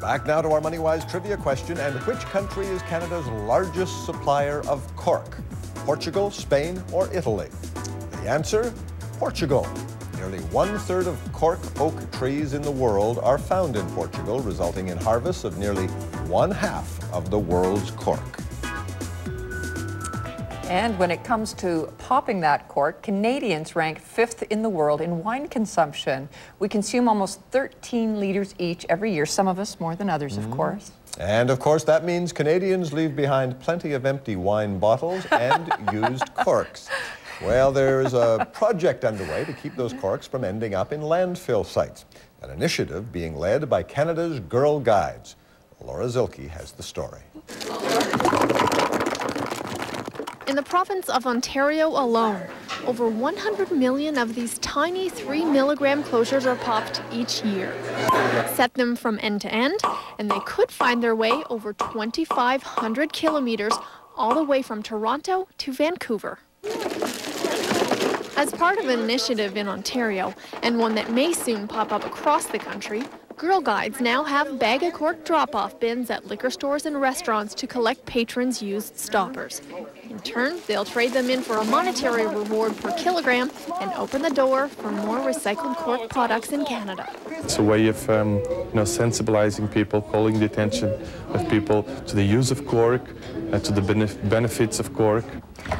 Back now to our Money-Wise trivia question. And which country is Canada's largest supplier of cork? Portugal, Spain, or Italy? The answer, Portugal. Nearly 1/3 of cork oak trees in the world are found in Portugal, resulting in harvests of nearly 1/2 of the world's cork. And when it comes to popping that cork, Canadians rank 5th in the world in wine consumption. We consume almost 13 liters each every year, some of us more than others, of course. And of course, that means Canadians leave behind plenty of empty wine bottles and used corks. Well, there's a project underway to keep those corks from ending up in landfill sites. An initiative being led by Canada's Girl Guides. Laura Zilke has the story. In the province of Ontario alone, over 100 million of these tiny 3-milligram closures are popped each year. Set them from end to end, and they could find their way over 2,500 kilometers all the way from Toronto to Vancouver. As part of an initiative in Ontario, and one that may soon pop up across the country, Girl Guides now have Bag-a-cork drop-off bins at liquor stores and restaurants to collect patrons' used stoppers. In turn, they'll trade them in for a monetary reward per kilogram and open the door for more recycled cork products in Canada. It's a way of sensibilizing people, calling the attention of people to the use of cork, to the benefits of cork.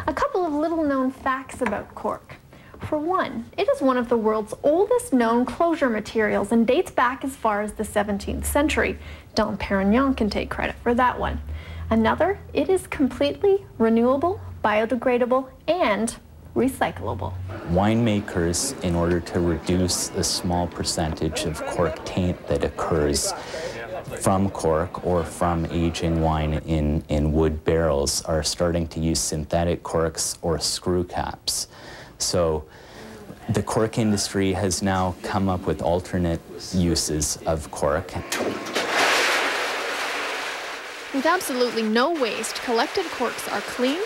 A couple of little-known facts about cork. For one, it is one of the world's oldest known closure materials and dates back as far as the 17th century. Dom Perignon can take credit for that one. Another, it is completely renewable, biodegradable, and recyclable. Winemakers, in order to reduce the small percentage of cork taint that occurs from cork or from aging wine in wood barrels, are starting to use synthetic corks or screw caps. So the cork industry has now come up with alternate uses of cork. With absolutely no waste, collected corks are cleaned,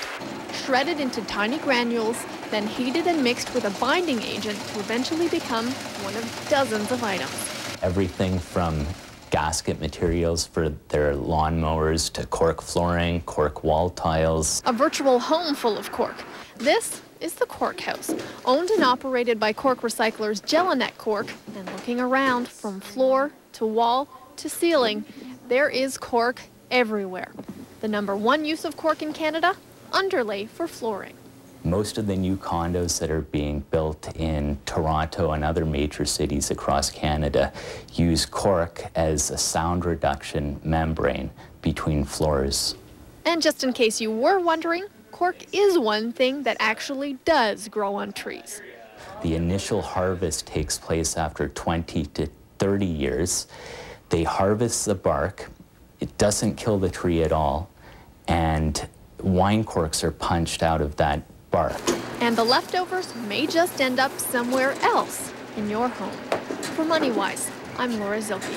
shredded into tiny granules, then heated and mixed with a binding agent to eventually become one of dozens of items. Everything from gasket materials for their lawnmowers to cork flooring, cork wall tiles. A virtual home full of cork. This is the Cork House, owned and operated by cork recyclers Jelinek Cork. And looking around from floor to wall to ceiling, there is cork everywhere. The #1 use of cork in Canada, underlay for flooring. Most of the new condos that are being built in Toronto and other major cities across Canada use cork as a sound reduction membrane between floors. And just in case you were wondering, cork is one thing that actually does grow on trees. The initial harvest takes place after 20 to 30 years. They harvest the bark. It doesn't kill the tree at all, and wine corks are punched out of that bark. And the leftovers may just end up somewhere else in your home. For Money-Wise, I'm Laura Zilke.